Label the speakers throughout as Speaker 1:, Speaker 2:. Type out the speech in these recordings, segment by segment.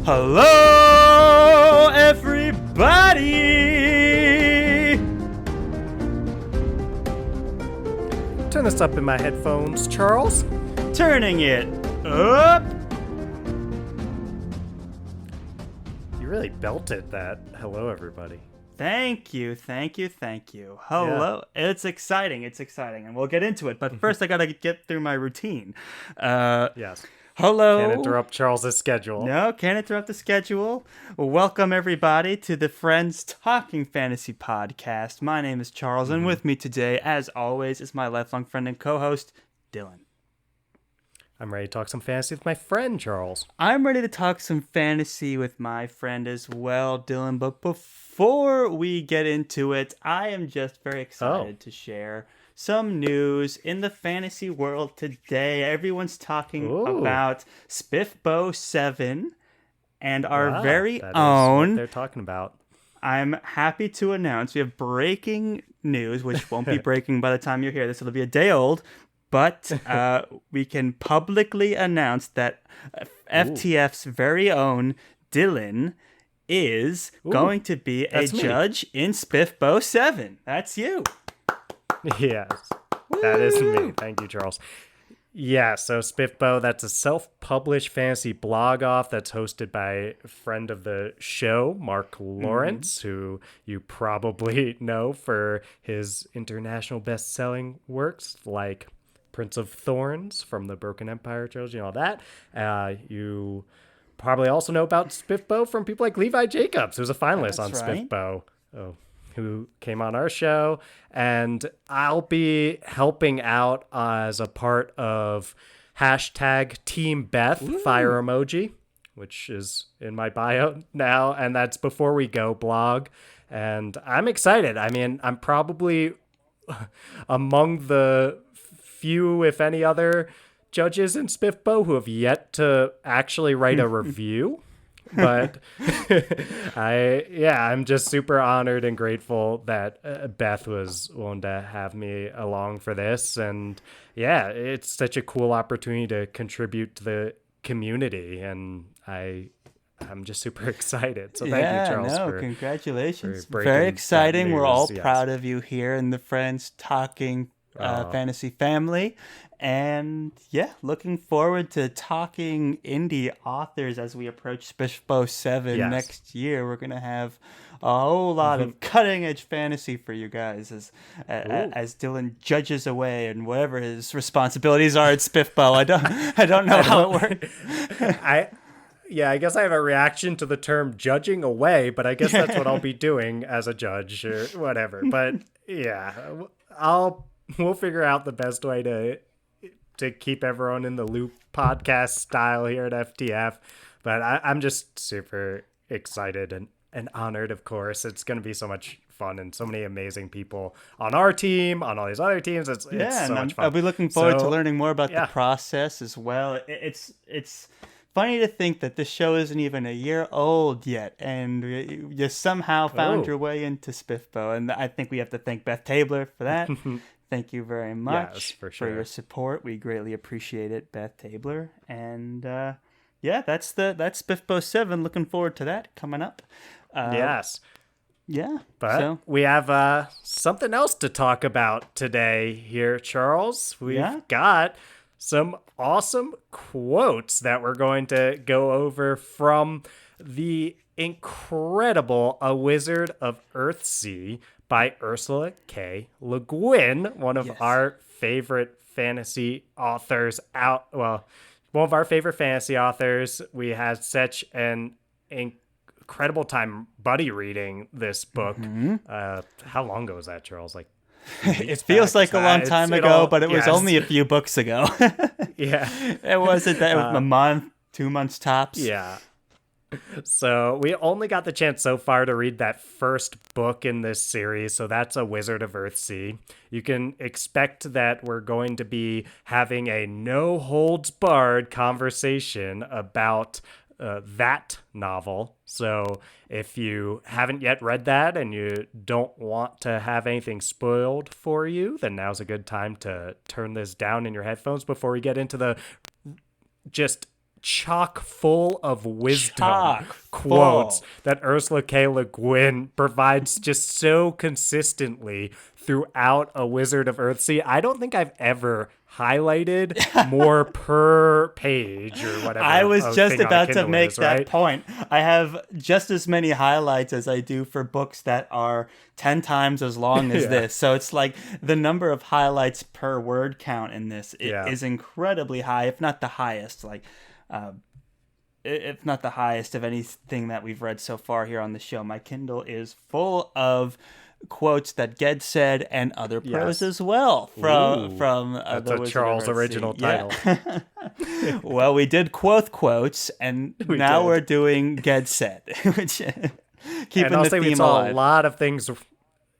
Speaker 1: Hello, everybody!
Speaker 2: Turn this up in my headphones, Charles.
Speaker 1: Turning it up!
Speaker 2: You really belted that. Hello, everybody.
Speaker 1: Thank you. Hello. Yeah. It's exciting, and we'll get into it. But first, I gotta get through my routine.
Speaker 2: Yes.
Speaker 1: Hello.
Speaker 2: Can't interrupt Charles's schedule.
Speaker 1: No, can't interrupt the schedule. Welcome, everybody, to the Friends Talking Fantasy Podcast. My name is Charles, and with me today, as always, is my lifelong friend and co-host, Dylan.
Speaker 2: I'm ready to talk some fantasy with my friend, Charles.
Speaker 1: I'm ready to talk some fantasy with my friend as well, Dylan. But before we get into it, I am just very excited to share some news in the fantasy world today. Everyone's talking about Spiffbo 7 and our very own.
Speaker 2: What they're talking about.
Speaker 1: I'm happy to announce we have breaking news, which won't be breaking by the time you hear this. It'll be a day old. But we can publicly announce that FTF's very own Dylan is going to be a judge in Spiffbo 7. That's you.
Speaker 2: Yes, that is me. Thank you, Charles. Yeah, so Spiffbo, that's a self-published fantasy blog-off that's hosted by a friend of the show, Mark Lawrence, who you probably know for his international best-selling works like Prince of Thorns from the Broken Empire trilogy and all that. You probably also know about Spiffbo from people like Levi Jacobs, who's a finalist on Spiffbo, who came on our show. And I'll be helping out as a part of hashtag Team Beth fire emoji, which is in my bio now. And that's Before We Go blog. And I'm excited. I mean, I'm probably among the few, if any, other judges in Spiffbo who have yet to actually write a review. But I'm just super honored and grateful that Beth was willing to have me along for this. And yeah, it's such a cool opportunity to contribute to the community. And I'm just super excited. So thank you, Charles.
Speaker 1: Congratulations. Very exciting. We're all proud of you here in the Friends Talking Fantasy family. And looking forward to talking indie authors as we approach Spiffbo 7 next year. We're going to have a whole lot of cutting edge fantasy for you guys as Dylan judges away and whatever his responsibilities are at Spiffbo. I don't know how it works.
Speaker 2: I guess I have a reaction to the term judging away, but I guess that's what I'll be doing as a judge or whatever. But we'll figure out the best way to keep everyone in the loop podcast style here at FTF. But I'm just super excited and honored, of course. It's going to be so much fun and so many amazing people on our team, on all these other teams. It's so much fun.
Speaker 1: I'll be looking forward to learning more about the process as well. It's funny to think that this show isn't even a year old yet, and you somehow found your way into Spiffbo. And I think we have to thank Beth Tabler for that. Thank you very much for your support. We greatly appreciate it, Beth Tabler. And that's Spiffbo 7. Looking forward to that coming up.
Speaker 2: Yes.
Speaker 1: Yeah.
Speaker 2: But we have something else to talk about today here, Charles. We've got some awesome quotes that we're going to go over from the incredible A Wizard of Earthsea by Ursula K. Guin, one of our favorite fantasy authors one of our favorite fantasy authors. We had such an incredible time buddy reading this book. How long ago was that, Charles? Like,
Speaker 1: it feels like a long time ago, but it was only a few books ago. It wasn't that. It was a month, 2 months tops.
Speaker 2: Yeah. So we only got the chance so far to read that first book in this series. So that's A Wizard of Earthsea. You can expect that we're going to be having a no holds barred conversation about that novel. So if you haven't yet read that and you don't want to have anything spoiled for you, then now's a good time to turn this down in your headphones before we get into the just chock full of wisdom
Speaker 1: Chock
Speaker 2: quotes
Speaker 1: full.
Speaker 2: that Ursula K. Le Guin provides just so consistently throughout A Wizard of Earthsea. I don't think I've ever highlighted more per page or whatever.
Speaker 1: I was just about to make
Speaker 2: is,
Speaker 1: that
Speaker 2: right?
Speaker 1: point. I have just as many highlights as I do for books that are 10 times as long as this. So it's like the number of highlights per word count in this is incredibly high, if not the highest. If not the highest of anything that we've read so far here on the show. My Kindle is full of quotes that Ged said and other prose as well from
Speaker 2: that's
Speaker 1: the
Speaker 2: a
Speaker 1: Wizard
Speaker 2: Charles
Speaker 1: of Earthsea.
Speaker 2: original title.
Speaker 1: Yeah. Well, we did quotes, and now we're doing Ged said, which keeping
Speaker 2: and I'll
Speaker 1: the
Speaker 2: say
Speaker 1: theme
Speaker 2: we saw
Speaker 1: alive.
Speaker 2: a lot of things.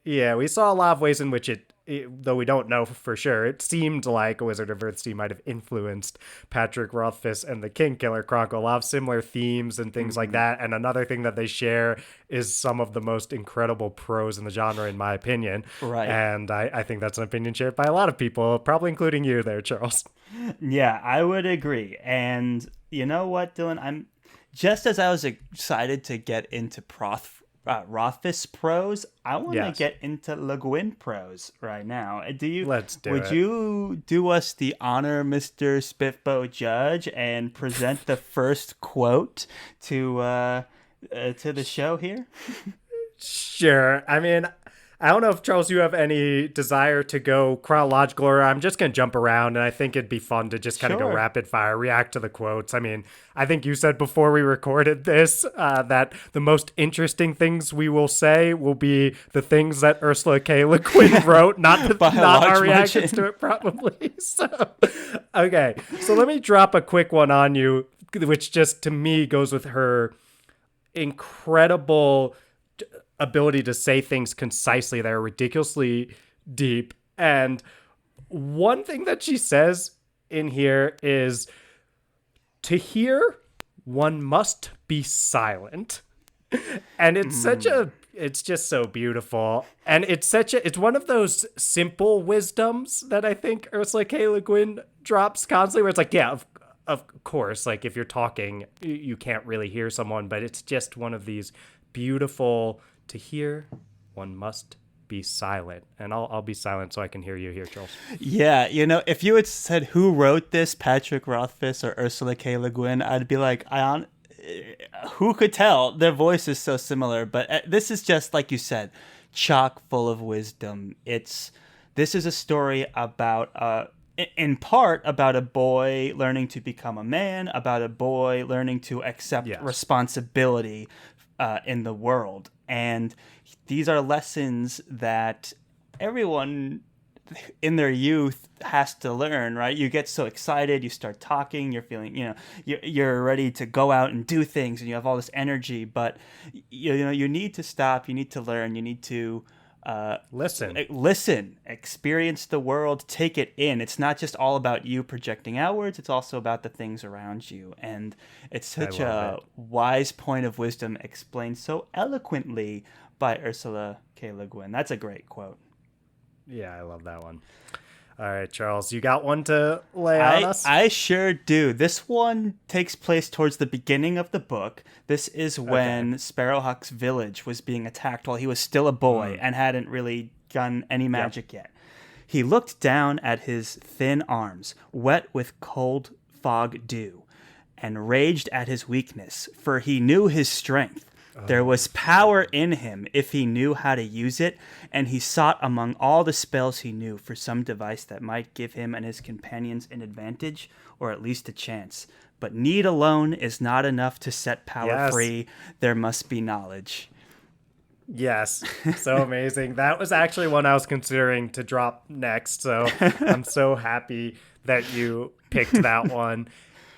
Speaker 2: Yeah, we saw a lot of ways in which though we don't know for sure, it seemed like A Wizard of Earthsea might have influenced Patrick Rothfuss and the Kingkiller Chronicle. A lot of similar themes and things like that. And another thing that they share is some of the most incredible prose in the genre, in my opinion.
Speaker 1: Right.
Speaker 2: And I think that's an opinion shared by a lot of people, probably including you there, Charles.
Speaker 1: Yeah, I would agree. And you know what, Dylan? I'm just as I was excited to get into Rothfuss prose, I want to get into Le Guin prose right now.
Speaker 2: Let's do it.
Speaker 1: Would you do us the honor, Mr. Spiffbo Judge, and present the first quote to the show here?
Speaker 2: Sure. I mean, I don't know if, Charles, you have any desire to go chronological, or I'm just going to jump around, and I think it'd be fun to just kind of go rapid fire, react to the quotes. I mean, I think you said before we recorded this that the most interesting things we will say will be the things that Ursula K. Le Guin wrote, not our reactions to it, probably. Okay, so let me drop a quick one on you, which just to me goes with her incredible ability to say things concisely that are ridiculously deep. And one thing that she says in here is, to hear, one must be silent. And it's it's just so beautiful. And it's one of those simple wisdoms that I think Ursula K. Le Guin drops constantly, where it's like, yeah, of course, like if you're talking, you can't really hear someone, but it's just one of these beautiful, to hear, one must be silent. And I'll be silent so I can hear you here, Charles.
Speaker 1: Yeah, if you had said who wrote this, Patrick Rothfuss or Ursula K. Le Guin, I'd be like, who could tell? Their voice is so similar. But this is just, like you said, chock full of wisdom. This is a story about, in part, about a boy learning to become a man, about a boy learning to accept responsibility in the world. And these are lessons that everyone in their youth has to learn, right? You get so excited, you start talking, you're feeling, you're ready to go out and do things, and you have all this energy, but you need to stop, you need to learn, you need to listen, experience the world, take it in. It's not just all about you projecting outwards, it's also about the things around you. And it's such a wise point of wisdom explained so eloquently by Ursula K. Le Guin. That's a great quote.
Speaker 2: Yeah, I love that one. All right, Charles, you got one to lay on us?
Speaker 1: I sure do. This one takes place towards the beginning of the book. This is when Sparrowhawk's village was being attacked while he was still a boy and hadn't really done any magic yet. He looked down at his thin arms, wet with cold fog dew, and raged at his weakness, for he knew his strength. There was power in him if he knew how to use it, and he sought among all the spells he knew for some device that might give him and his companions an advantage, or at least a chance. But need alone is not enough to set power free. There must be knowledge.
Speaker 2: Yes, so amazing. That was actually one I was considering to drop next, so I'm so happy that you picked that one.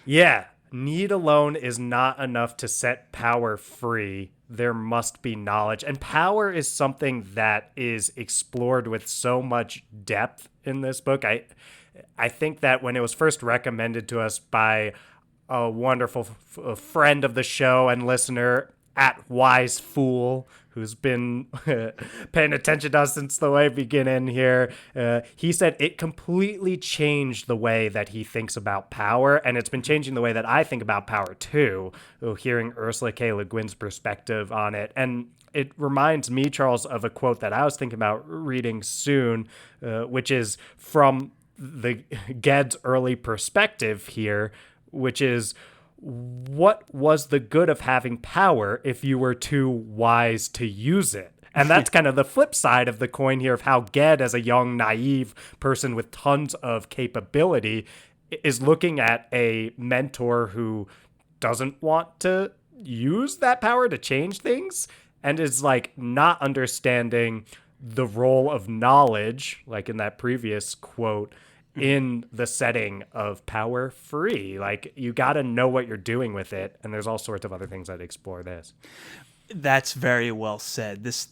Speaker 2: Yeah. Need alone is not enough to set power free. There must be knowledge. And power is something that is explored with so much depth in this book. I think that when it was first recommended to us by a wonderful friend of the show and listener, at Wise Fool, who's been paying attention to us since the way beginning here. He said it completely changed the way that he thinks about power, and it's been changing the way that I think about power too, hearing Ursula K. Le Guin's perspective on it. And it reminds me, Charles, of a quote that I was thinking about reading soon, which is from the Ged's early perspective here, which is, what was the good of having power if you were too wise to use it? And that's kind of the flip side of the coin here of how Ged, as a young, naive person with tons of capability, is looking at a mentor who doesn't want to use that power to change things and is like not understanding the role of knowledge, like in that previous quote, in the setting of power free. Like, you got to know what you're doing with it. And there's all sorts of other things that explore this.
Speaker 1: That's very well said. This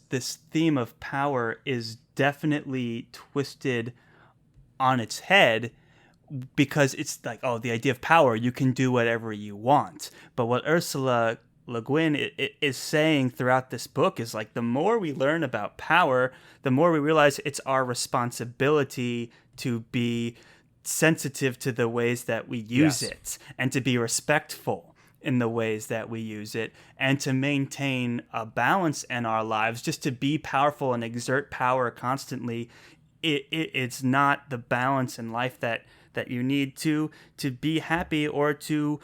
Speaker 1: theme of power is definitely twisted on its head, because it's like, oh, the idea of power, you can do whatever you want. But what Ursula Le Guin is saying throughout this book is like, the more we learn about power, the more we realize it's our responsibility to be sensitive to the ways that we use it, and to be respectful in the ways that we use it, and to maintain a balance in our lives. Just to be powerful and exert power constantly, it's not the balance in life that you need to be happy or to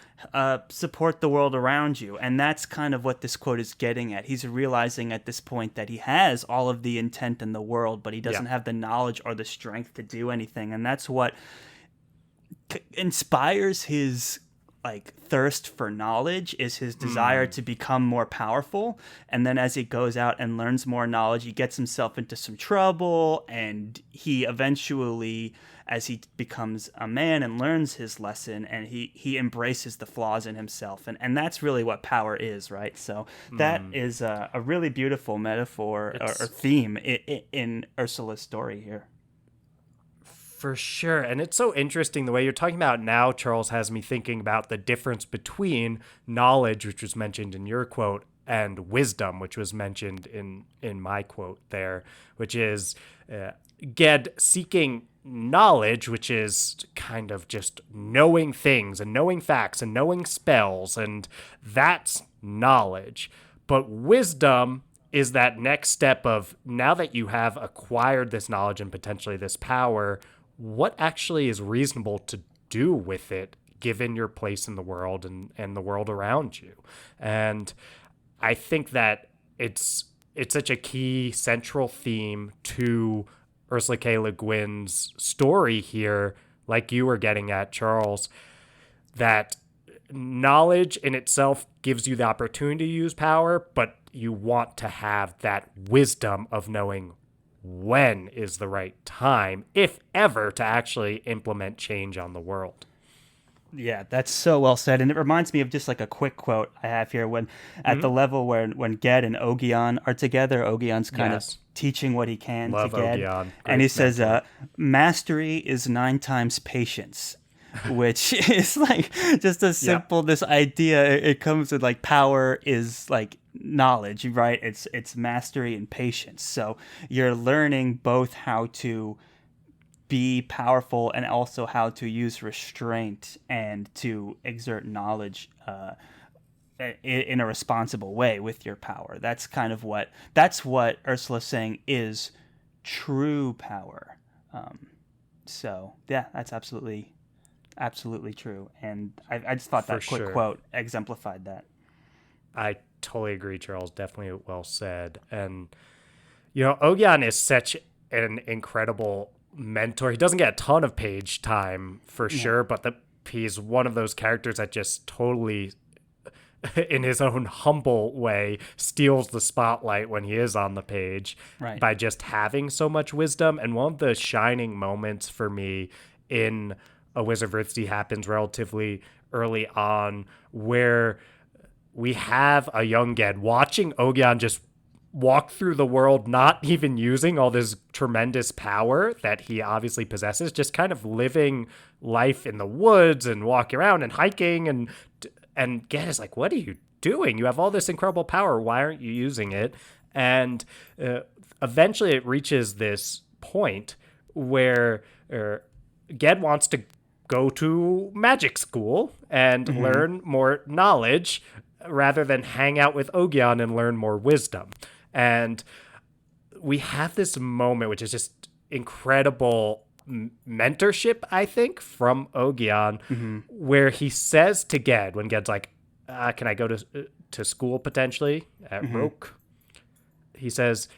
Speaker 1: support the world around you. And that's kind of what this quote is getting at. He's realizing at this point that he has all of the intent in the world, but he doesn't have the knowledge or the strength to do anything. And that's what inspires his like thirst for knowledge, is his desire to become more powerful. And then as he goes out and learns more knowledge, he gets himself into some trouble, and he eventually, as he becomes a man and learns his lesson, and he embraces the flaws in himself. And that's really what power is, right? So that is a really beautiful metaphor or theme in Ursula's story here.
Speaker 2: For sure. And it's so interesting the way you're talking about now, Charles, has me thinking about the difference between knowledge, which was mentioned in your quote, and wisdom, which was mentioned in my quote there, which is Ged seeking knowledge, which is kind of just knowing things and knowing facts and knowing spells, and that's knowledge. But wisdom is that next step of, now that you have acquired this knowledge and potentially this power, what actually is reasonable to do with it, given your place in the world and the world around you. And I think that it's such a key central theme to Ursula K. Le Guin's story here, like you were getting at, Charles, that knowledge in itself gives you the opportunity to use power, but you want to have that wisdom of knowing when is the right time, if ever, to actually implement change on the world.
Speaker 1: Yeah, that's so well said. And it reminds me of just like a quick quote I have here, when at the level where when Ged and Ogion are together, Ogion's kind of teaching what he can to Ged. And he says, mastery is 9 times patience, which is like just a simple, this idea. It comes with like, power is like knowledge, right? It's mastery and patience. So you're learning both how to be powerful and also how to use restraint and to exert knowledge in a responsible way with your power. That's kind of what Ursula's saying is true power. So yeah, that's absolutely true. And I just thought that quick quote exemplified that.
Speaker 2: I totally agree, Charles. Definitely well said. And, you know, Ogion is such an incredible mentor. He doesn't get a ton of page time for sure, but he's one of those characters that just totally, in his own humble way, steals the spotlight when he is on the page by just having so much wisdom. And one of the shining moments for me in A Wizard of Earthsea happens relatively early on, where we have a young Ged watching Ogion just walk through the world, not even using all this tremendous power that he obviously possesses, just kind of living life in the woods and walking around and hiking. And Ged is like, what are you doing? You have all this incredible power. Why aren't you using it? And eventually it reaches this point where Ged wants to go to magic school and learn more knowledge rather than hang out with Ogion and learn more wisdom. And we have this moment, which is just incredible mentorship, I think, from Ogion, where he says to Ged, when Ged's like, can I go to school potentially at Roke? He says,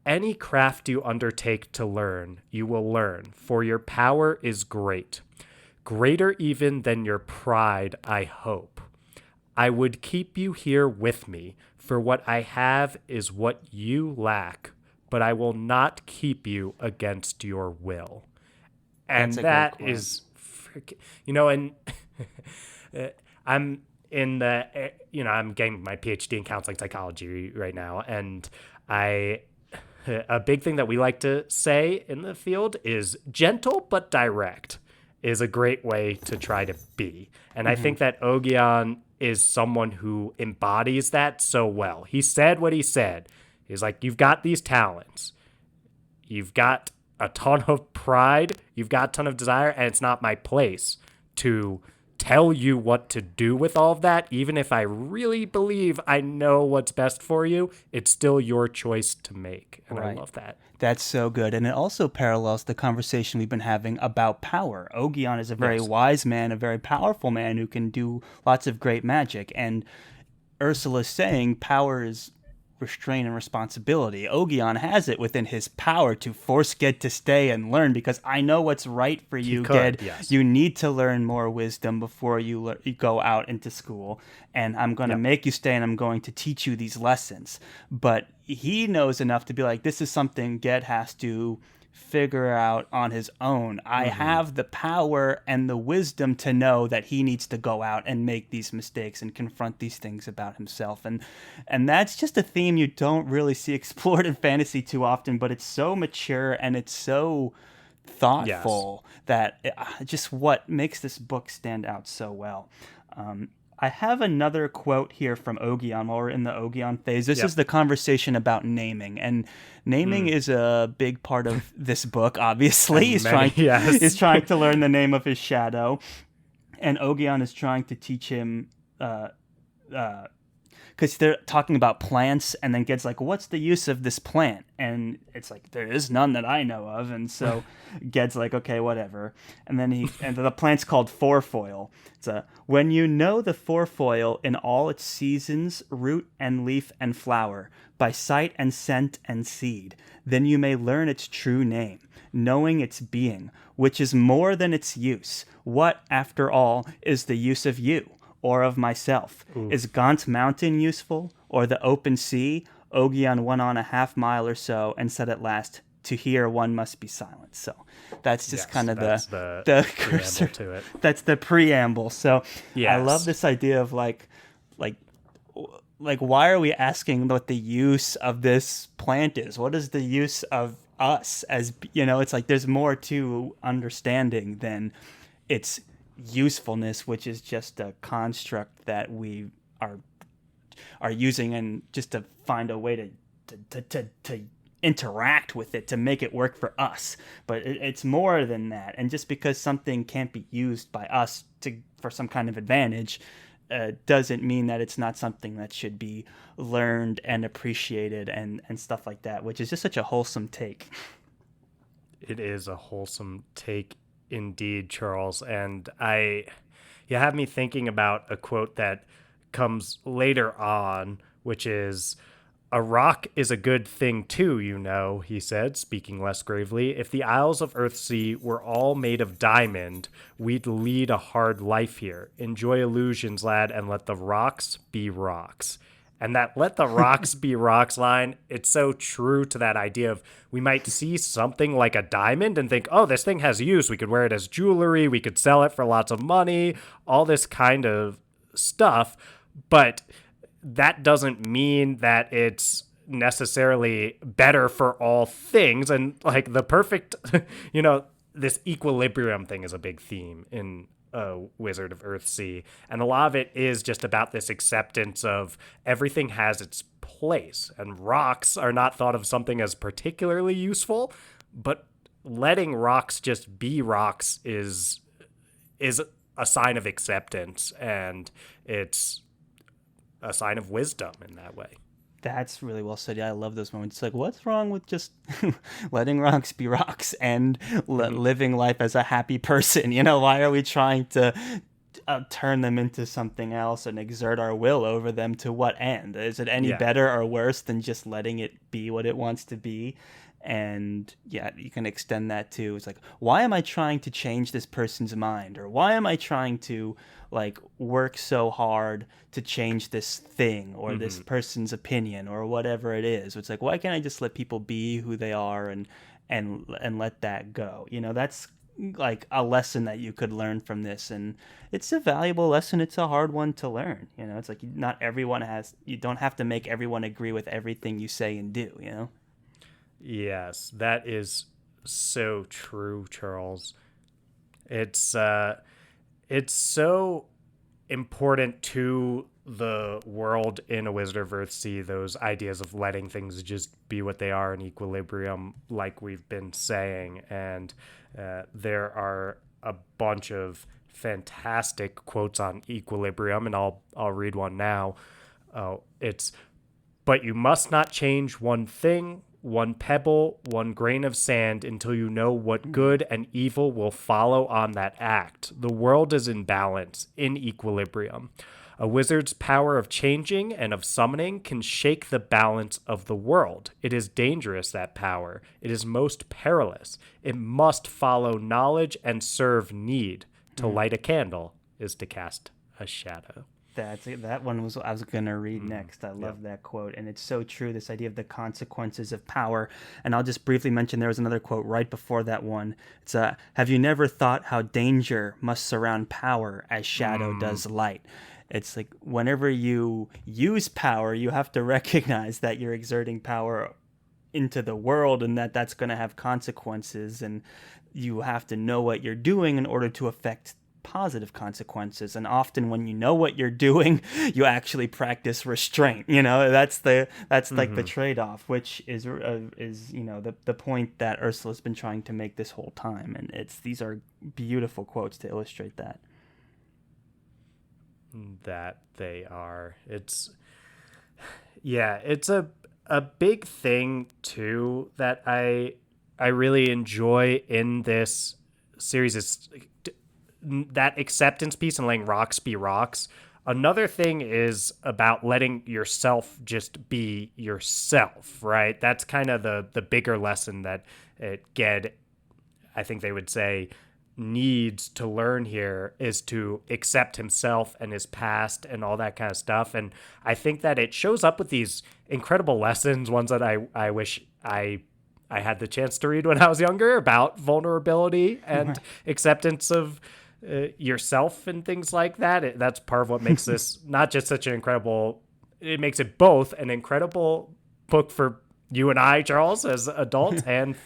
Speaker 2: any craft you undertake to learn, you will learn, for your power is great. Greater even than your pride, I hope. I would keep you here with me, for what I have is what you lack, but I will not keep you against your will. And that is, and I'm in the, I'm getting my PhD in counseling psychology right now, and a big thing that we like to say in the field is gentle but direct is a great way to try to be. And I think that Ogion is someone who embodies that so well. He said what he said. He's like, you've got these talents. You've got a ton of pride. You've got a ton of desire. And it's not my place to tell you what to do with all of that. Even if I really believe I know what's best for you, it's still your choice to make. And I love that.
Speaker 1: That's so good. And it also parallels the conversation we've been having about power. Ogion is a very wise man, a very powerful man who can do lots of great magic. And Ursula's saying power is restraint and responsibility. Ogion has it within his power to force Ged to stay and learn, because I know what's right for you, Ged. Yes. You need to learn more wisdom before you go out into school, and I'm going to make you stay, and I'm going to teach you these lessons. But he knows enough to be like, this is something Ged has to figure out on his own. I have the power and the wisdom to know that he needs to go out and make these mistakes and confront these things about himself. And that's just a theme you don't really see explored in fantasy too often, but it's so mature and it's so thoughtful that just what makes this book stand out so well. I have another quote here from Ogion while we're in the Ogion phase. This is the conversation about naming. And naming is a big part of this book, obviously. He's trying to learn the name of his shadow. And Ogion is trying to teach him... because they're talking about plants, and then Ged's like, what's the use of this plant? And it's like, there is none that I know of. And so Ged's like, okay, whatever. And then the plant's called fourfoil. It's when you know the fourfoil in all its seasons, root and leaf and flower, by sight and scent and seed, then you may learn its true name, knowing its being, which is more than its use. What, after all, is the use of you? Or of myself? Is Gaunt Mountain useful, or the open sea? Ogion went on a half mile or so, and said at last, to hear one must be silent. So that's just kind of the cursor to it. That's the preamble. So I love this idea of like, why are we asking what the use of this plant is? What is the use of us? As it's like there's more to understanding than its usefulness, which is just a construct that we are using and just to find a way to interact with it, to make it work for us. But it's more than that. And just because something can't be used by us for some kind of advantage doesn't mean that it's not something that should be learned and appreciated and stuff like that, which is just such a wholesome take.
Speaker 2: It is a wholesome take indeed, Charles. And you have me thinking about a quote that comes later on, which is, a rock is a good thing too, he said, speaking less gravely. If the Isles of Earthsea were all made of diamond, we'd lead a hard life here. Enjoy illusions, lad, and let the rocks be rocks. And that let the rocks be rocks line, it's so true to that idea of we might see something like a diamond and think, oh, this thing has use. We could wear it as jewelry. We could sell it for lots of money, all this kind of stuff. But that doesn't mean that it's necessarily better for all things. And like the perfect, this equilibrium thing is a big theme in A Wizard of Earthsea. And a lot of it is just about this acceptance of everything has its place, and rocks are not thought of something as particularly useful, but letting rocks just be rocks is a sign of acceptance, and it's a sign of wisdom in that way.
Speaker 1: That's really well said. Yeah, I love those moments. It's like, what's wrong with just letting rocks be rocks and living life as a happy person? Why are we trying to turn them into something else and exert our will over them? To what end? Is it any better or worse than just letting it be what it wants to be? And yeah, you can extend that too. It's like, why am I trying to change this person's mind? Or why am I trying to work so hard to change this thing or this person's opinion or whatever it is? It's like, why can't I just let people be who they are and let that go? That's like a lesson that you could learn from this, and it's a valuable lesson. It's a hard one to learn. It's like not everyone you don't have to make everyone agree with everything you say and do.
Speaker 2: Yes, that is so true, Charles. It's so important to the world in A Wizard of Earthsea, those ideas of letting things just be what they are in equilibrium, like we've been saying. And there are a bunch of fantastic quotes on equilibrium, and I'll read one now. But you must not change one thing, one pebble, one grain of sand until you know what good and evil will follow on that act. The world is in balance, in equilibrium. A wizard's power of changing and of summoning can shake the balance of the world. It is dangerous, that power. It is most perilous. It must follow knowledge and serve need. To light a candle is to cast a shadow.
Speaker 1: That one was I was gonna read next. I love that quote, and it's so true. This idea of the consequences of power, and I'll just briefly mention there was another quote right before that one. It's have you never thought how danger must surround power as shadow does light? It's like whenever you use power, you have to recognize that you're exerting power into the world, and that's going to have consequences, and you have to know what you're doing in order to affect positive consequences. And often when you know what you're doing, you actually practice restraint. That's like the trade-off, which is the point that Ursula's been trying to make this whole time. And these are beautiful quotes to illustrate that.
Speaker 2: That they are. It's a big thing too that I really enjoy in this series is that acceptance piece and letting rocks be rocks. Another thing is about letting yourself just be yourself, right? That's kind of the bigger lesson that Ged, I think they would say, needs to learn here, is to accept himself and his past and all that kind of stuff. And I think that it shows up with these incredible lessons, ones that I wish I had the chance to read when I was younger, about vulnerability and acceptance of yourself and things like that. That's part of what makes this not just such an incredible, it makes it both an incredible book for you and I, Charles, as adults, and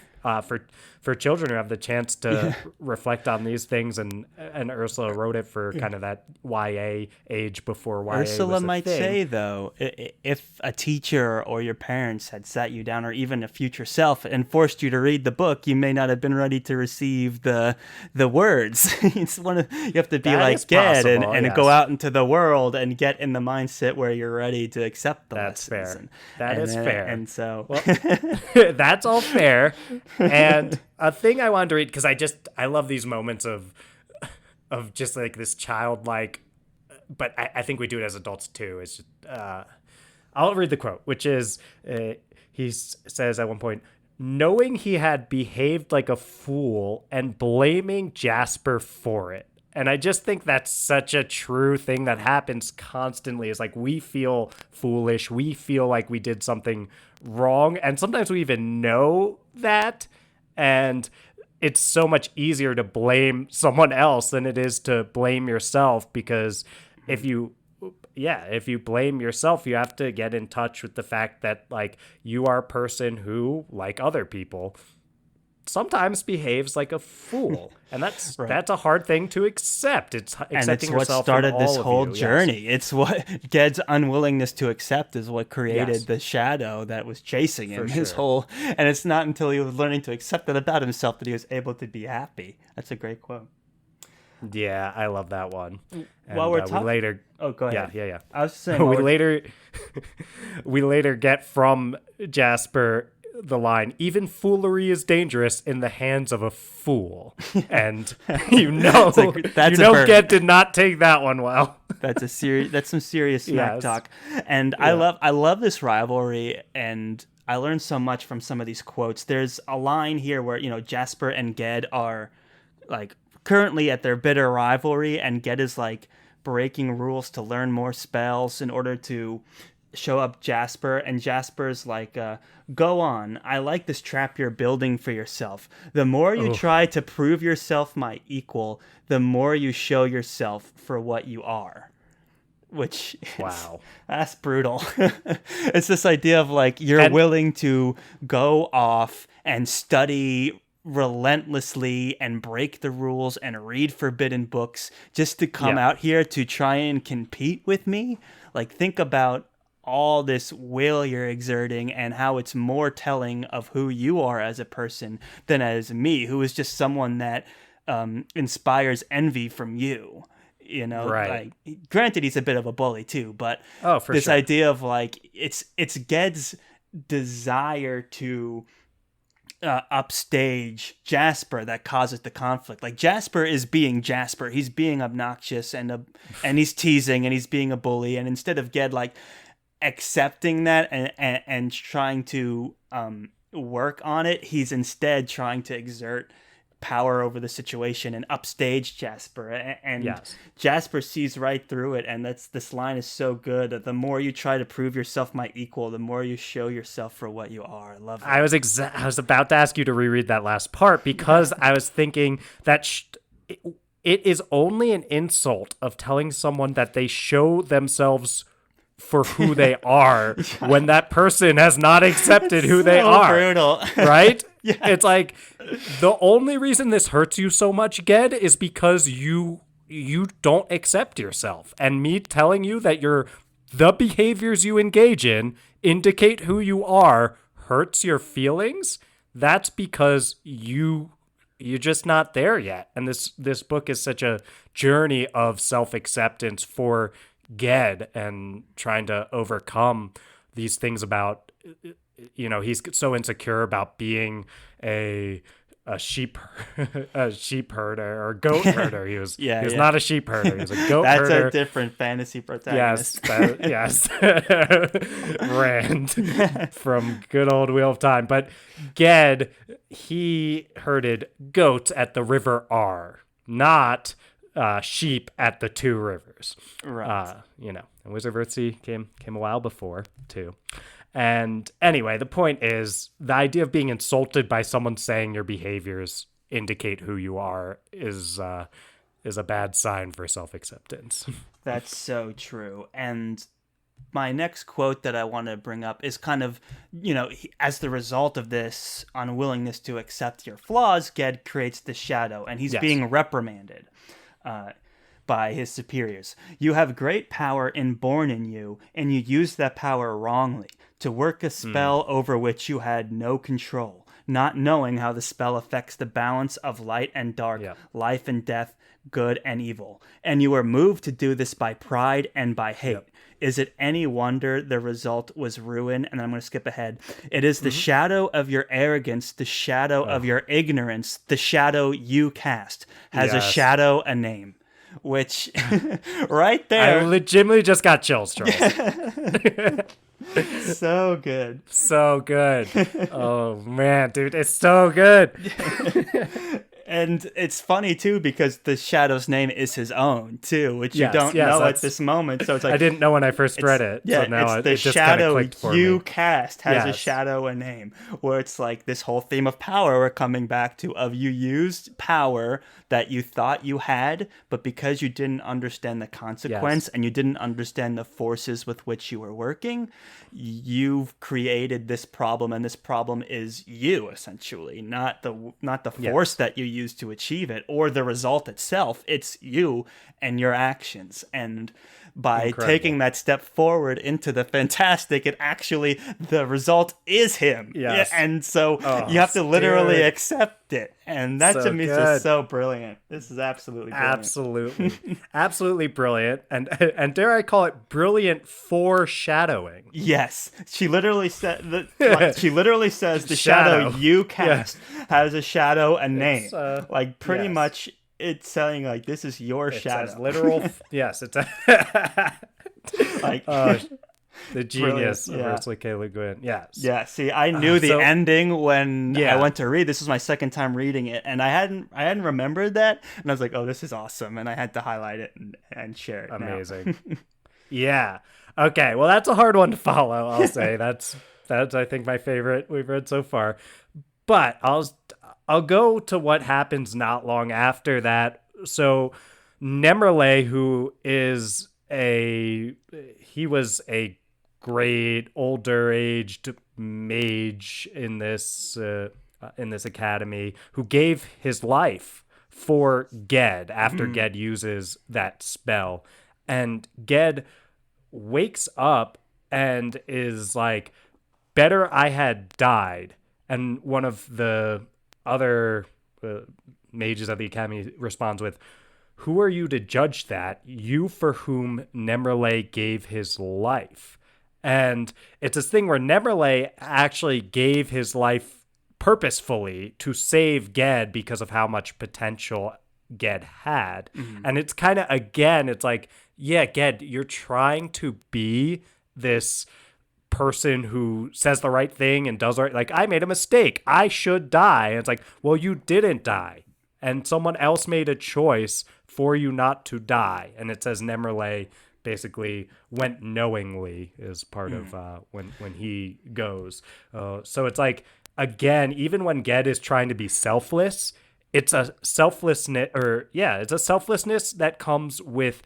Speaker 2: for children who have the chance to reflect on these things. And Ursula wrote it for kind of that YA age before YA
Speaker 1: Ursula
Speaker 2: was a
Speaker 1: might
Speaker 2: thing.
Speaker 1: say, though, if a teacher or your parents had sat you down, or even a future self, and forced you to read the book, you may not have been ready to receive the words. It's you have to be
Speaker 2: That
Speaker 1: like
Speaker 2: is
Speaker 1: Ged
Speaker 2: possible,
Speaker 1: and
Speaker 2: yes.
Speaker 1: go out into the world and get in the mindset where you're ready to accept the
Speaker 2: That's
Speaker 1: lessons.
Speaker 2: fair. That is fair.
Speaker 1: And so...
Speaker 2: Well, that's all fair. And a thing I wanted to read, because I love these moments of just like this childlike, but I think we do it as adults too. It's just, I'll read the quote, which is, he says at one point, knowing he had behaved like a fool and blaming Jasper for it. And I just think that's such a true thing that happens constantly, is like we feel foolish. We feel like we did something wrong. And sometimes we even know that. And it's so much easier to blame someone else than it is to blame yourself, because if you blame yourself, you have to get in touch with the fact that like you are a person who, like other people, sometimes behaves like a fool, and that's
Speaker 1: Right.
Speaker 2: that's a hard thing to accept. It's accepting
Speaker 1: what
Speaker 2: yourself
Speaker 1: started
Speaker 2: in
Speaker 1: this
Speaker 2: all
Speaker 1: whole
Speaker 2: of you.
Speaker 1: journey.
Speaker 2: Yes.
Speaker 1: It's what Ged's unwillingness to accept is what created
Speaker 2: Yes.
Speaker 1: the shadow that was chasing him.
Speaker 2: For
Speaker 1: His
Speaker 2: sure.
Speaker 1: whole, and it's not until he was learning to accept that about himself that he was able to be happy. That's a great quote.
Speaker 2: Yeah, I love that one. And,
Speaker 1: While we're
Speaker 2: we
Speaker 1: talking,
Speaker 2: later,
Speaker 1: oh, go ahead.
Speaker 2: yeah.
Speaker 1: I was just saying,
Speaker 2: we later get from Jasper the line, even foolery is dangerous in the hands of a fool. And Ged did not take that one well.
Speaker 1: That's some serious smack
Speaker 2: Yes.
Speaker 1: talk. And
Speaker 2: Yeah.
Speaker 1: I love this rivalry, and I learned so much from some of these quotes. There's a line here where, Jasper and Ged are like currently at their bitter rivalry, and Ged is like breaking rules to learn more spells in order to show up Jasper, and Jasper's like, go on, I like this trap you're building for yourself. The more you try to prove yourself my equal, the more you show yourself for what you are. Which
Speaker 2: Wow.
Speaker 1: That's brutal. It's this idea of like you're willing to go off and study relentlessly and break the rules and read forbidden books just to come out here to try and compete with me. Like, think about all this will you're exerting and how it's more telling of who you are as a person than as me, who is just someone that inspires envy from you.
Speaker 2: Right.
Speaker 1: Like, granted, he's a bit of a bully too, but
Speaker 2: for
Speaker 1: this
Speaker 2: sure.
Speaker 1: idea of like it's Ged's desire to upstage Jasper that causes the conflict. Like, Jasper is being Jasper, he's being obnoxious and he's teasing and he's being a bully, and instead of Ged like accepting that and trying to work on it, he's instead trying to exert power over the situation and upstage Jasper, and Jasper sees right through it. And this line is so good, that the more you try to prove yourself my equal, the more you show yourself for what you are. I love that.
Speaker 2: I was about to ask you to reread that last part, because I was thinking that it is only an insult of telling someone that they show themselves for who they are when that person has not accepted who they are.
Speaker 1: Brutal.
Speaker 2: Right? Yeah. It's like, the only reason this hurts you so much, Ged, is because you don't accept yourself. And me telling you that the behaviors you engage in indicate who you are hurts your feelings. That's because you're just not there yet. And this book is such a journey of self-acceptance for Ged, and trying to overcome these things about, he's so insecure about being a sheep herder or goat herder. He was not a sheep herder. He was a goat herder.
Speaker 1: That's a different fantasy protagonist.
Speaker 2: Yes. Rand from good old Wheel of Time. But Ged, he herded goats at the River R, not sheep at the Two Rivers.
Speaker 1: Right.
Speaker 2: A Wizard of Earthsea came a while before too. And anyway, the point is, the idea of being insulted by someone saying your behaviors indicate who you are is a bad sign for self-acceptance.
Speaker 1: That's so true. And my next quote that I want to bring up is kind of, as the result of this unwillingness to accept your flaws, Ged creates the shadow, and he's being reprimanded by his superiors. You have great power inborn in you, and you use that power wrongly, to work a spell over which you had no control, not knowing how the spell affects the balance of light and dark, life and death, good and evil. And you were moved to do this by pride and by hate. Is it any wonder the result was ruin? And I'm going to skip ahead. It is the shadow of your arrogance, the shadow of your ignorance, the shadow you cast. Has a shadow a name? Which, right there.
Speaker 2: I legitimately just got chills, Charles.
Speaker 1: So good.
Speaker 2: So good. Oh, man, dude, it's so good.
Speaker 1: And it's funny too because the shadow's name is his own too, which you don't know at this moment. So it's like
Speaker 2: I didn't know when I first read it.
Speaker 1: Yeah,
Speaker 2: so now
Speaker 1: it's the
Speaker 2: it just kind of
Speaker 1: shadow
Speaker 2: clicked for
Speaker 1: you
Speaker 2: me.
Speaker 1: cast has a shadow a name, where it's like this whole theme of power we're coming back to, of you used power that you thought you had, but because you didn't understand the consequence and you didn't understand the forces with which you were working, you've created this problem, and this problem is you essentially, not the force that you use to achieve it or the result itself. It's you and your actions. And by taking that step forward into the fantastic, the result is him.
Speaker 2: Yes.
Speaker 1: And so you have to literally accept it. And that to me is just so brilliant. This is absolutely brilliant.
Speaker 2: Absolutely brilliant. And dare I call it brilliant foreshadowing.
Speaker 1: Yes. She literally said says the shadow you cast has a shadow and name. Pretty much it's saying like this is your shadow.
Speaker 2: It's literal. Yes, it's the genius of Ursula K. Guin. Yes.
Speaker 1: Yeah. See, I knew the ending when I went to read. This was my second time reading it, and I hadn't remembered that, and I was like, "Oh, this is awesome!" And I had to highlight it and share it.
Speaker 2: Amazing. Yeah. Okay. Well, that's a hard one to follow. I'll say that's I think my favorite we've read so far. But I'll go to what happens not long after that. So Nemrele, who is he was a great older aged mage in this academy, who gave his life for Ged after Ged uses that spell. And Ged wakes up and is like, better I had died. And one of the other mages of the academy responds with, who are you to judge that? You for whom Nemrele gave his life. And it's this thing where Nemrele actually gave his life purposefully to save Ged because of how much potential Ged had. And it's kind of, again, it's like, yeah, Ged, you're trying to be this person who says the right thing and does right. Like, I made a mistake. I should die. And it's like, well, you didn't die. And someone else made a choice for you not to die. And it says Nemrele basically went knowingly is part of when he goes. So it's like, again, even when Ged is trying to be selfless, it's a selflessness that comes with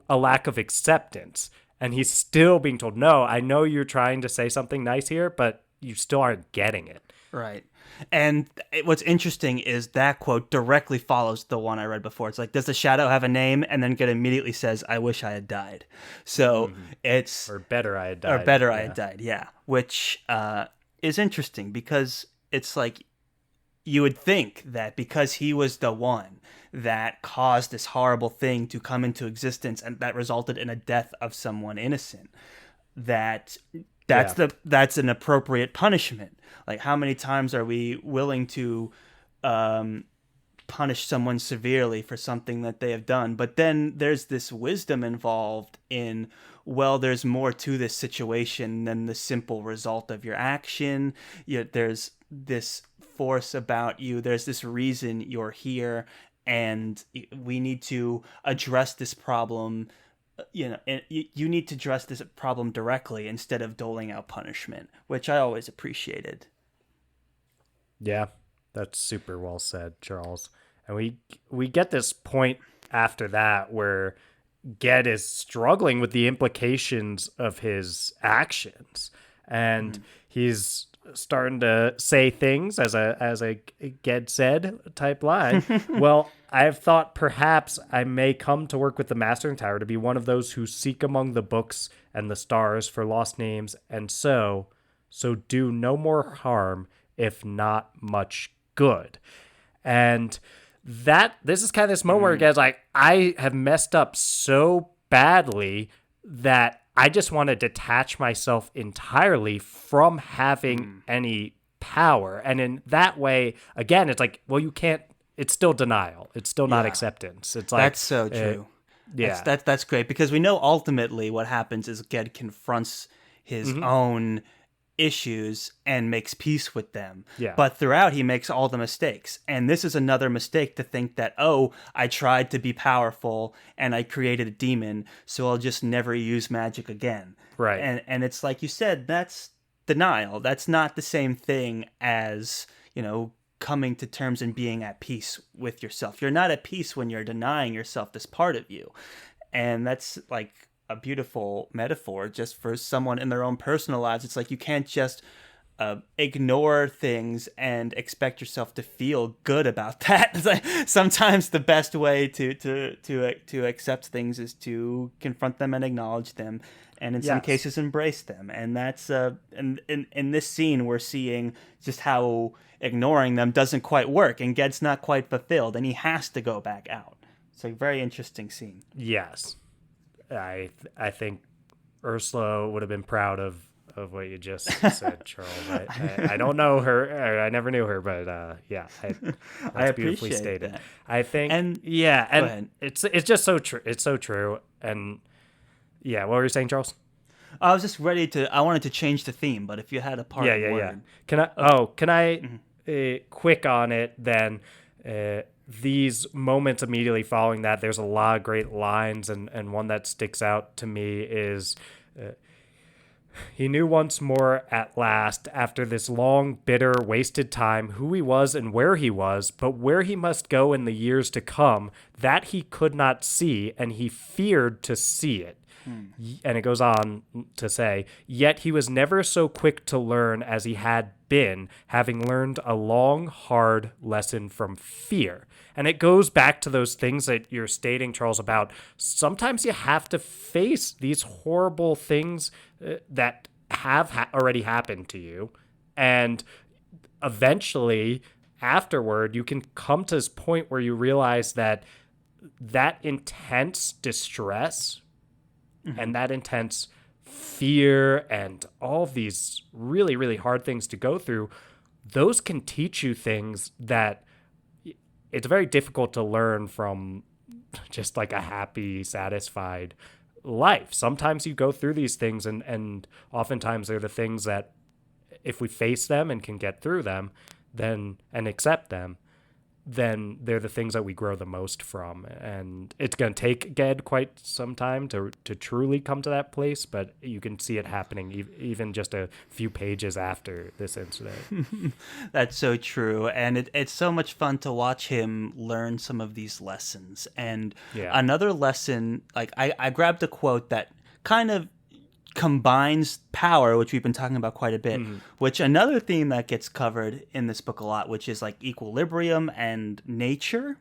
Speaker 2: a lack of acceptance. And he's still being told, no, I know you're trying to say something nice here, but you still aren't getting it.
Speaker 1: Right. And what's interesting is that quote directly follows the one I read before. It's like, does the shadow have a name? And then Ged immediately says, I wish I had died. So it's...
Speaker 2: Or better I had died.
Speaker 1: I had died, yeah. Which is interesting because it's like, you would think that because he was the one that caused this horrible thing to come into existence and that resulted in a death of someone innocent, that's an appropriate punishment. Like, how many times are we willing to punish someone severely for something that they have done? But then there's this wisdom involved in, well, there's more to this situation than the simple result of your action. There's this force about you. There's this reason you're here, and we need to address this problem. You need to address this problem directly instead of doling out punishment, which I always appreciated.
Speaker 2: Yeah, that's super well said, Charles. And we get this point after that where Ged is struggling with the implications of his actions, and he's starting to say things as a Ged said type line. Well, I've thought perhaps I may come to work with the Master and Tower to be one of those who seek among the books and the stars for lost names, and so do no more harm, if not much good. And this is kind of this moment where Ged's like, I have messed up so badly that I just want to detach myself entirely from having any power. And in that way, again, it's like, well, you can't, it's still denial. It's still not acceptance. It's like,
Speaker 1: that's so true. That's great, because we know ultimately what happens is Ged confronts his own issues and makes peace with them.
Speaker 2: Yeah.
Speaker 1: But throughout, he makes all the mistakes. And this is another mistake, to think that, oh, I tried to be powerful and I created a demon, so I'll just never use magic again.
Speaker 2: Right.
Speaker 1: And it's like you said, that's denial. That's not the same thing as, coming to terms and being at peace with yourself. You're not at peace when you're denying yourself this part of you. And that's like a beautiful metaphor just for someone in their own personal lives. It's like you can't just ignore things and expect yourself to feel good about that. It's like sometimes the best way to accept things is to confront them and acknowledge them, and in some cases embrace them. And that's and in this scene we're seeing just how ignoring them doesn't quite work, and Ged's not quite fulfilled, and he has to go back out. It's a very interesting scene.
Speaker 2: Yes. I think Ursula would have been proud of what you just said, Charles. I don't know her. I never knew her, but
Speaker 1: I
Speaker 2: beautifully stated.
Speaker 1: That.
Speaker 2: I think,
Speaker 1: and
Speaker 2: it's just so true. It's so true. And yeah, what were you saying, Charles?
Speaker 1: I was just ready to. I wanted to change the theme, but if you had a part, word.
Speaker 2: Can I? Can I? Quick on it then. These moments immediately following that, there's a lot of great lines, and one that sticks out to me is, he knew once more at last, after this long, bitter, wasted time, who he was and where he was, but where he must go in the years to come, that he could not see, and he feared to see it. And it goes on to say, yet he was never so quick to learn as he had been, having learned a long, hard lesson from fear. And it goes back to those things that you're stating, Charles, about sometimes you have to face these horrible things that have already happened to you. And eventually, afterward, you can come to this point where you realize that intense distress and that intense fear and all these really, really hard things to go through, those can teach you things that it's very difficult to learn from just like a happy, satisfied life. Sometimes you go through these things and oftentimes they're the things that if we face them and can get through them, then and accept them, then they're the things that we grow the most from. And it's going to take Ged quite some time to truly come to that place, but you can see it happening even just a few pages after this incident.
Speaker 1: That's so true. And it's so much fun to watch him learn some of these lessons. And another lesson, like I grabbed a quote that kind of combines power, which we've been talking about quite a bit, which another theme that gets covered in this book a lot, which is like equilibrium and nature.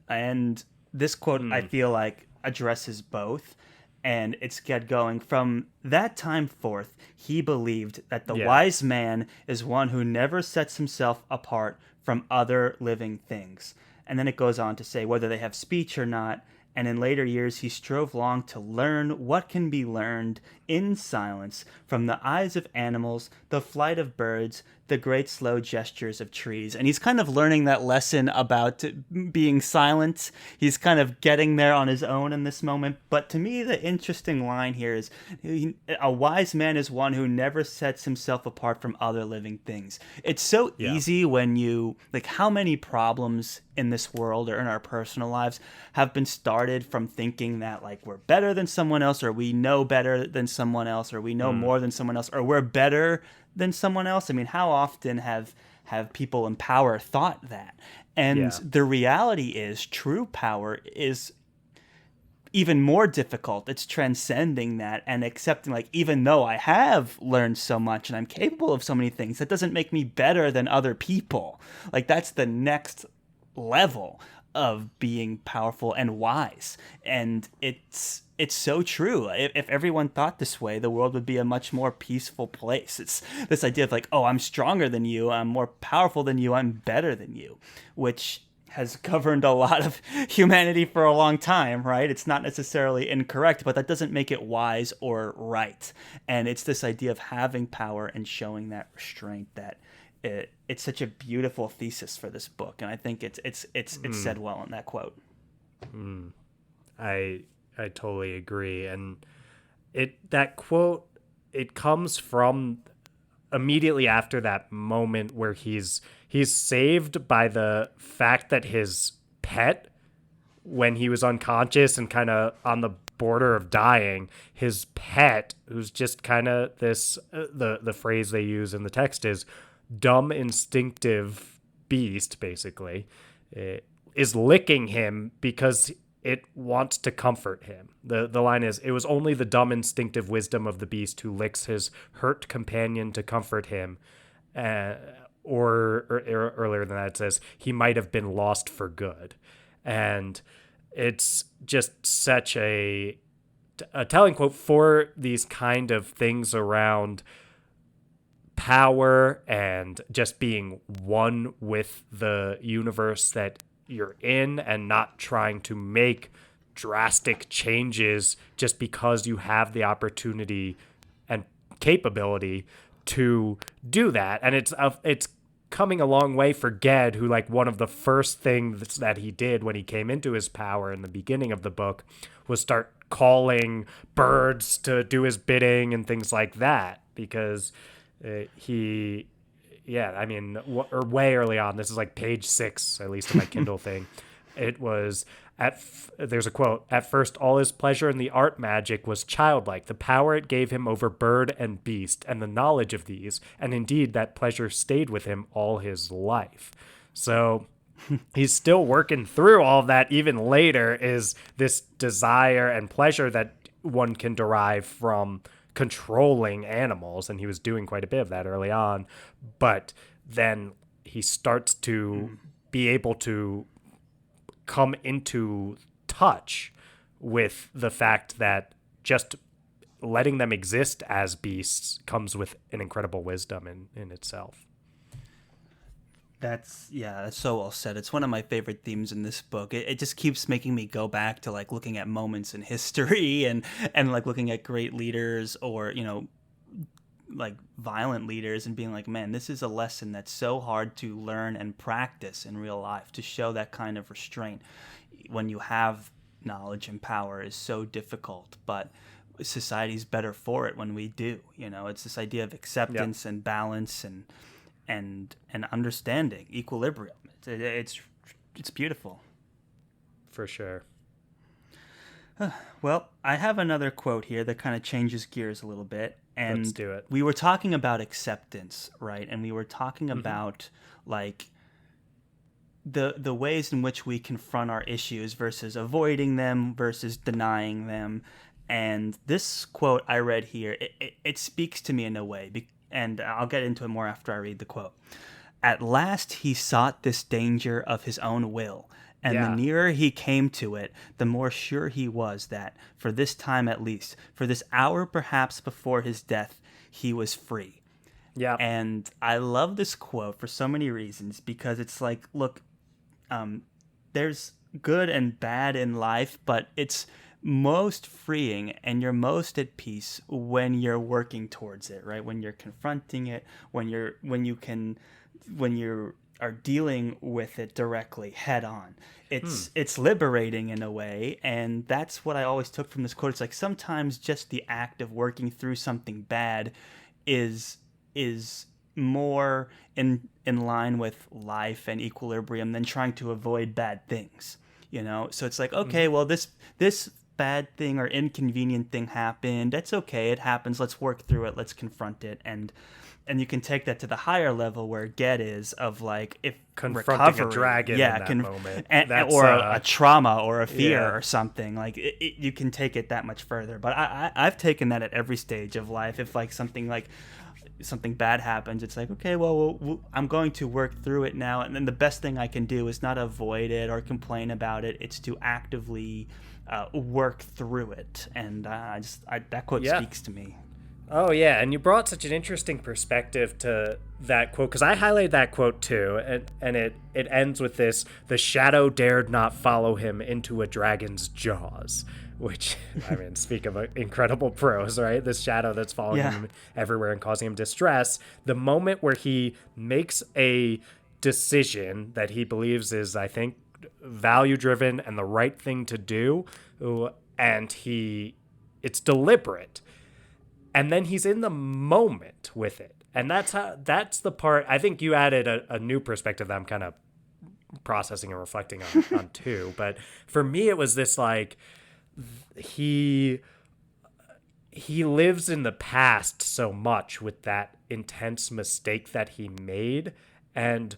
Speaker 1: And this quote, I feel like, addresses both. And it's get going. From that time forth, he believed that the wise man is one who never sets himself apart from other living things. And then it goes on to say whether they have speech or not. And in later years, he strove long to learn what can be learned in silence from the eyes of animals, the flight of birds, the great slow gestures of trees. And he's kind of learning that lesson about being silent. He's kind of getting there on his own in this moment. But to me, the interesting line here is a wise man is one who never sets himself apart from other living things. It's so easy when you, like, how many problems in this world or in our personal lives have been started from thinking that, like, we're better than someone else, or we know better than someone else, or we know more than someone else, or we're better than someone else. I mean, how often have people in power thought that? And the reality is, true power is even more difficult. It's transcending that and accepting, like, even though I have learned so much and I'm capable of so many things, that doesn't make me better than other people. Like, that's the next level of being powerful and wise. And it's so true. If everyone thought this way, the world would be a much more peaceful place. It's this idea of like, oh, I'm stronger than you, I'm more powerful than you, I'm better than you, which has governed a lot of humanity for a long time, right? It's not necessarily incorrect, but that doesn't make it wise or right. And it's this idea of having power and showing that restraint that it's such a beautiful thesis for this book, and I think it's said well in that quote.
Speaker 2: I totally agree, and that quote, it comes from immediately after that moment where he's saved by the fact that his pet, when he was unconscious and kind of on the border of dying, his pet, who's just kind of this, the phrase they use in the text is dumb, instinctive beast, basically, is licking him because it wants to comfort him. The line is, it was only the dumb, instinctive wisdom of the beast who licks his hurt companion to comfort him. Or earlier than that, it says, he might have been lost for good. And it's just such a telling quote for these kind of things around power and just being one with the universe that you're in, and not trying to make drastic changes just because you have the opportunity and capability to do that. And it's coming a long way for Ged, who, like, one of the first things that he did when he came into his power in the beginning of the book was start calling birds to do his bidding and things like that, because way early on, this is like page 6, at least in my Kindle thing, it was, there's a quote, "At first all his pleasure in the art magic was childlike, the power it gave him over bird and beast, and the knowledge of these, and indeed that pleasure stayed with him all his life." So he's still working through all of that. Even later is this desire and pleasure that one can derive from controlling animals, and he was doing quite a bit of that early on. But then he starts to be able to come into touch with the fact that just letting them exist as beasts comes with an incredible wisdom in itself.
Speaker 1: That's so well said. It's one of my favorite themes in this book. It just keeps making me go back to, like, looking at moments in history and like looking at great leaders, or, you know, like violent leaders, and being like, man, this is a lesson that's so hard to learn and practice in real life. To show that kind of restraint when you have knowledge and power is so difficult, but society's better for it when we do. You know, it's this idea of acceptance and balance and understanding, equilibrium. It's beautiful.
Speaker 2: For sure.
Speaker 1: Well, I have another quote here that kind of changes gears a little bit. And
Speaker 2: let's do it.
Speaker 1: We were talking about acceptance, right? And we were talking about, like, the ways in which we confront our issues versus avoiding them versus denying them. And this quote I read here, it speaks to me in a way, and I'll get into it more after I read the quote. "At last he sought this danger of his own will, and the nearer he came to it, the more sure he was that, for this time at least, for this hour perhaps before his death, he was free."
Speaker 2: Yeah.
Speaker 1: And I love this quote for so many reasons, because it's like, look, there's good and bad in life, but it's most freeing and you're most at peace when you're working towards it, right? When you're confronting it, when you are dealing with it directly head on. It's liberating in a way, and that's what I always took from this quote. It's like, sometimes just the act of working through something bad is more in line with life and equilibrium than trying to avoid bad things, you know? So it's like, okay, well, this bad thing or inconvenient thing happened. That's okay. It happens. Let's work through it. Let's confront it. And you can take that to the higher level where Ged is, of, like, if
Speaker 2: confronting a dragon in that moment,
Speaker 1: or a trauma or a fear or something, like you can take it that much further. But I've taken that at every stage of life. If, like, something bad happens, it's like, okay, well, I'm going to work through it now. And then the best thing I can do is not avoid it or complain about it. It's to actively work through it. And that quote speaks to me.
Speaker 2: Oh, yeah, and you brought such an interesting perspective to that quote, because I highlighted that quote too, and it ends with this: "The shadow dared not follow him into a dragon's jaws," which, I mean, speak of incredible prose, right? This shadow that's following him everywhere and causing him distress. The moment where he makes a decision that he believes is, I think, value-driven and the right thing to do, and it's deliberate. And then he's in the moment with it. And that's the part, I think you added a new perspective that I'm kind of processing and reflecting on too. But for me, it was this like, he lives in the past so much with that intense mistake that he made. And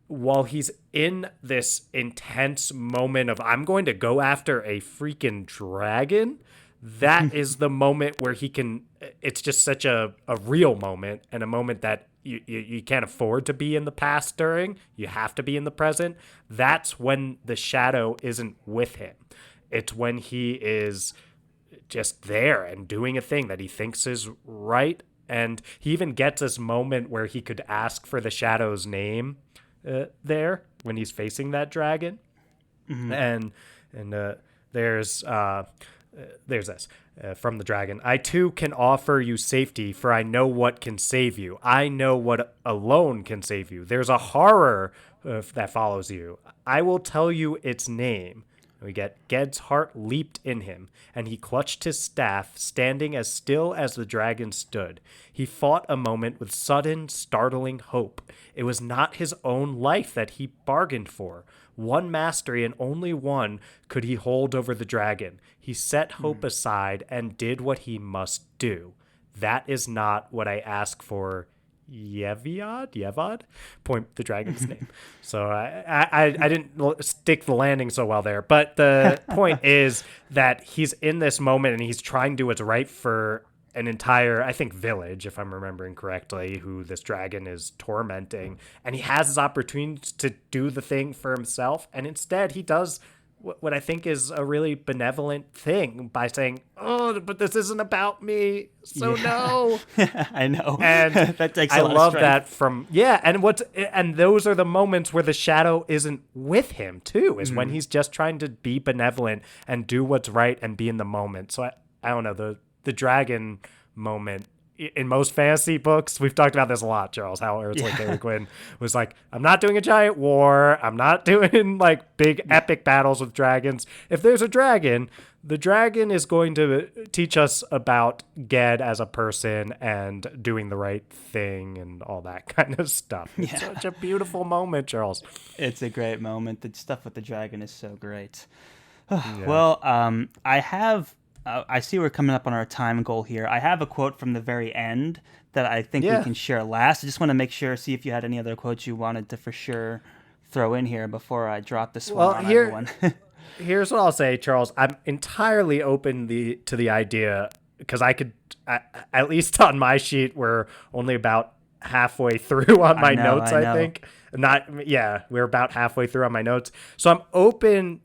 Speaker 2: while he's in this intense moment of, I'm going to go after a freaking dragon, that is the moment where he can, it's just such a real moment, and a moment that you can't afford to be in the past during. You have to be in the present. That's when the shadow isn't with him. It's when he is just there and doing a thing that he thinks is right. And he even gets this moment where he could ask for the shadow's name there when he's facing that dragon. And there's this from the dragon. I too can offer you safety, for I know what can save you. I know what alone can save you. There's a horror that follows you. I will tell you its name. We get Ged's heart leaped in him, and he clutched his staff, standing as still as the dragon stood. He fought a moment with sudden, startling hope. It was not his own life that he bargained for. One mastery and only one could he hold over the dragon. He set hope aside and did what he must do. That is not what I ask for. Yevad? Point the dragon's name. So I didn't stick the landing so well there. But the point is that he's in this moment and he's trying to do what's right for an entire, I think, village, if I'm remembering correctly, who this dragon is tormenting. And he has his opportunity to do the thing for himself. And instead he does what I think is a really benevolent thing by saying, oh, but this isn't about me. So no.
Speaker 1: I know.
Speaker 2: And
Speaker 1: that takes
Speaker 2: I
Speaker 1: a lot of
Speaker 2: love
Speaker 1: strength.
Speaker 2: that from, and those are the moments where the shadow isn't with him too, is when he's just trying to be benevolent and do what's right and be in the moment. So I don't know, the dragon moment in most fantasy books, we've talked about this a lot, Charles, how Ursula K. Guin was like, I'm not doing a giant war. I'm not doing like big epic battles with dragons. If there's a dragon, the dragon is going to teach us about Ged as a person and doing the right thing and all that kind of stuff. It's such a beautiful moment, Charles.
Speaker 1: It's a great moment. The stuff with the dragon is so great. Well, I see we're coming up on our time goal here. I have a quote from the very end that I think we can share last. I just want to make sure, see if you had any other quotes you wanted to for sure throw in here before I drop this one on everyone.
Speaker 2: Here's what I'll say, Charles. I'm entirely open to the idea, because I could, at least on my sheet, we're only about halfway through on my notes, I think. We're about halfway through on my notes. So I'm open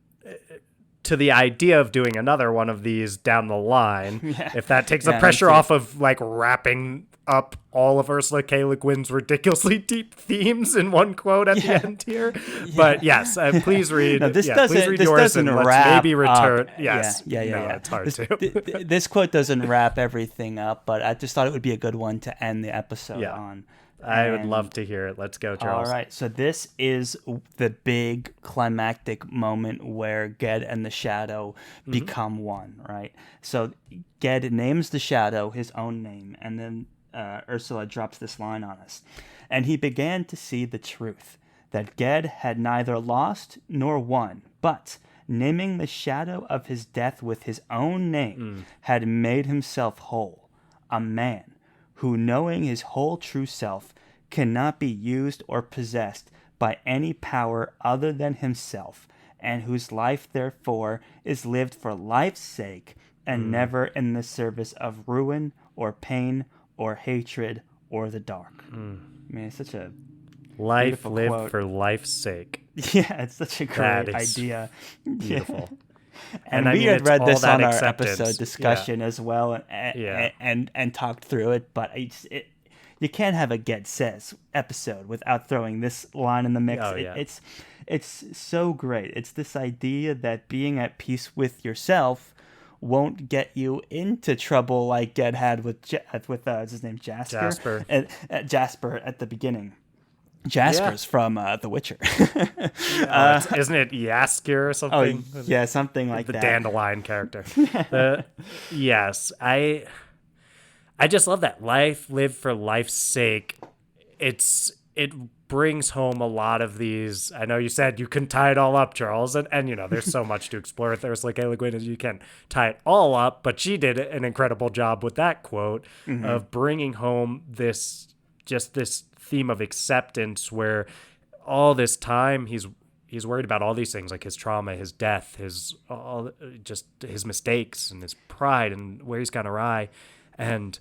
Speaker 2: to the idea of doing another one of these down the line, if that takes the pressure off of like wrapping up all of Ursula K. Le Guin's ridiculously deep themes in one quote at the end here. But yes, please read.
Speaker 1: This
Speaker 2: please read yours and let's maybe return.
Speaker 1: Up.
Speaker 2: Yes, it's hard to.
Speaker 1: This quote doesn't wrap everything up, but I just thought it would be a good one to end the episode on.
Speaker 2: I would love to hear it. Let's go, Charles.
Speaker 1: All right. So this is the big climactic moment where Ged and the shadow become one, right? So Ged names the shadow his own name, and then Ursula drops this line on us. And he began to see the truth, that Ged had neither lost nor won, but naming the shadow of his death with his own name had made himself whole, a man who, knowing his whole true self, cannot be used or possessed by any power other than himself, and whose life, therefore, is lived for life's sake, and never in the service of ruin or pain or hatred or the dark. I mean, it's such a
Speaker 2: life lived
Speaker 1: quote.
Speaker 2: For life's sake.
Speaker 1: Yeah, it's such a great idea.
Speaker 2: Beautiful.
Speaker 1: And we had read this on our episode discussion as well, and talked through it. But you can't have a Ged Says episode without throwing this line in the mix. It's so great. It's this idea that being at peace with yourself won't get you into trouble like Ged had with his name Jasper. Jasper at the beginning. Jasper's from The Witcher.
Speaker 2: Isn't it Jaskier or something?
Speaker 1: Oh, yeah, something like
Speaker 2: the
Speaker 1: that.
Speaker 2: dandelion character. Yes, I I just love that life lived for life's sake. It brings home a lot of these. I know you said you can tie it all up, Charles, and there's so much to explore with Ursula K. Le Guin as you can tie it all up, but she did an incredible job with that quote of bringing home this theme of acceptance, where all this time he's worried about all these things, like his trauma, his death, his mistakes and his pride and where he's gone awry. And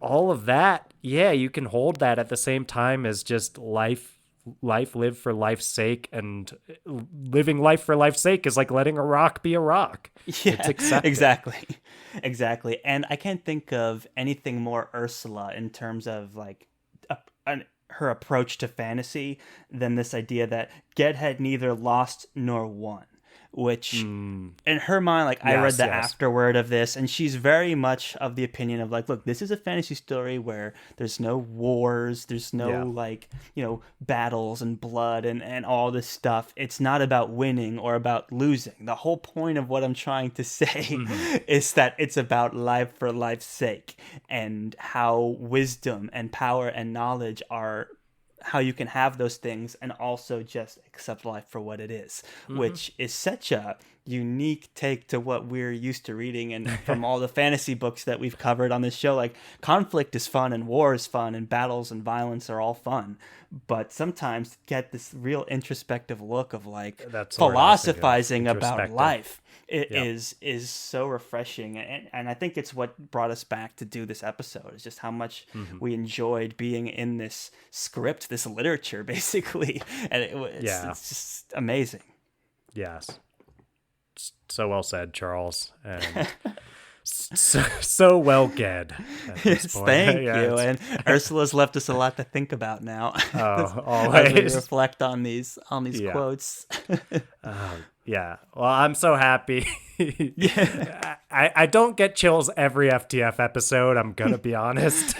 Speaker 2: all of that, yeah, you can hold that at the same time as just life lived for life's sake, and living life for life's sake is like letting a rock be a rock.
Speaker 1: Yeah, exactly. And I can't think of anything more Ursula in terms of like her approach to fantasy than this idea that Ged had neither lost nor won. Which in her mind, like I read the afterword of this, and she's very much of the opinion of like, look, this is a fantasy story where there's no wars, there's no battles and blood and all this stuff. It's not about winning or about losing. The whole point of what I'm trying to say is that it's about life for life's sake, and how wisdom and power and knowledge are how you can have those things and also just accept life for what it is, which is such a unique take to what we're used to reading. And from all the fantasy books that we've covered on this show, like conflict is fun and war is fun and battles and violence are all fun. But sometimes get this real introspective look of like philosophizing about life. It is so refreshing, and I think it's what brought us back to do this episode, is just how much we enjoyed being in this script, this literature, basically, and it's just amazing.
Speaker 2: Yes, so well said, Charles, and so well Ged.
Speaker 1: Thank you, and Ursula's left us a lot to think about now.
Speaker 2: Always
Speaker 1: as we reflect on these quotes.
Speaker 2: Yeah, well, I'm so happy. I don't get chills every FTF episode, I'm gonna be honest.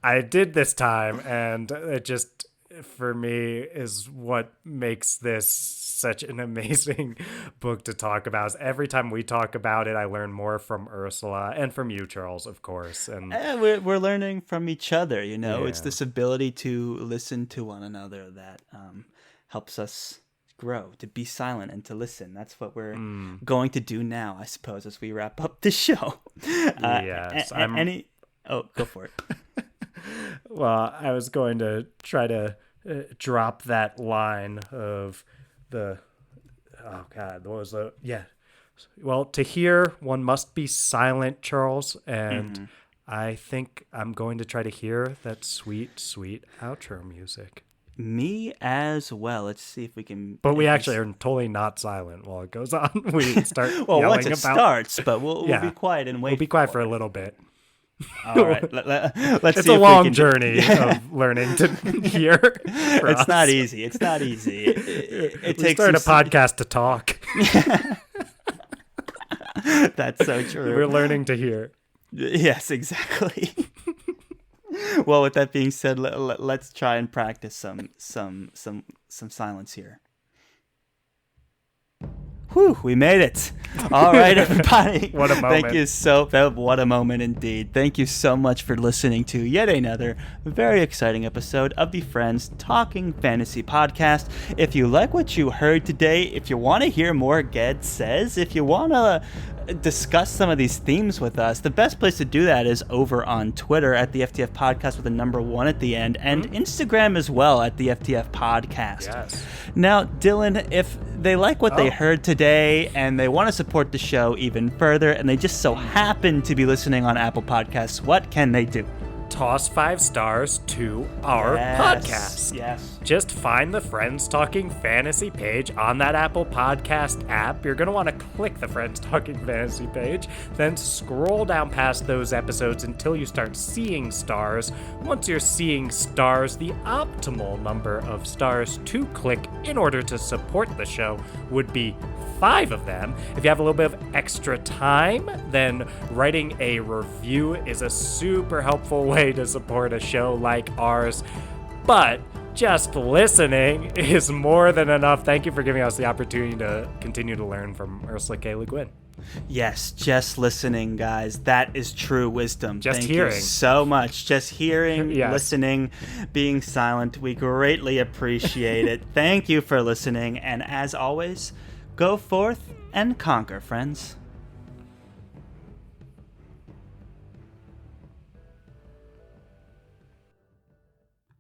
Speaker 2: I did this time, and it just, for me, is what makes this such an amazing book to talk about. Is every time we talk about it, I learn more from Ursula and from you, Charles, of course. And
Speaker 1: we're learning from each other, It's this ability to listen to one another that helps us grow, to be silent and to listen. That's what we're going to do now, I suppose, as we wrap up the show.
Speaker 2: Yes.
Speaker 1: Go for it.
Speaker 2: Well, I was going to try to drop that line of well, to hear one must be silent, Charles, and I think I'm going to try to hear that sweet, sweet outro music.
Speaker 1: Me as well. Let's see if we can.
Speaker 2: But we actually are totally not silent while it goes on. We start yelling
Speaker 1: once it starts, but we'll be quiet and wait.
Speaker 2: We'll be quiet for a little bit.
Speaker 1: All right, let's
Speaker 2: it's
Speaker 1: see.
Speaker 2: It's a long journey of learning to hear.
Speaker 1: It's not easy. It's not easy. It takes.
Speaker 2: Start a podcast to talk.
Speaker 1: That's so true.
Speaker 2: We're learning to hear.
Speaker 1: Yes, exactly. Well, with that being said, let's try and practice some silence here. Whew, we made it. All right, everybody.
Speaker 2: What a moment.
Speaker 1: What a moment indeed. Thank you so much for listening to yet another very exciting episode of the Friends Talking Fantasy Podcast. If you like what you heard today, if you want to hear more Ged Says, if you want to discuss some of these themes with us, the best place to do that is over on Twitter at the FTF Podcast with a number 1 at the end, and Instagram as well at the FTF Podcast.
Speaker 2: Yes.
Speaker 1: Now, Dylan, if they like what they heard today and they want to support the show even further, and they just so happen to be listening on Apple Podcasts, what can they do?
Speaker 2: Toss 5 stars to our podcast.
Speaker 1: Yes.
Speaker 2: Just find the Friends Talking Fantasy page on that Apple Podcast app. You're going to want to click the Friends Talking Fantasy page, then scroll down past those episodes until you start seeing stars. Once you're seeing stars, the optimal number of stars to click in order to support the show would be 5 of them. If you have a little bit of extra time, then writing a review is a super helpful way to support a show like ours. But just listening is more than enough. Thank you for giving us the opportunity to continue to learn from Ursula K. Le Guin.
Speaker 1: Yes, just listening, guys. That is true wisdom.
Speaker 2: Just
Speaker 1: Thank
Speaker 2: hearing.
Speaker 1: you so much. Just hearing,
Speaker 2: Yes.
Speaker 1: listening, being silent. We greatly appreciate it. Thank you for listening. And as always, go forth and conquer, friends.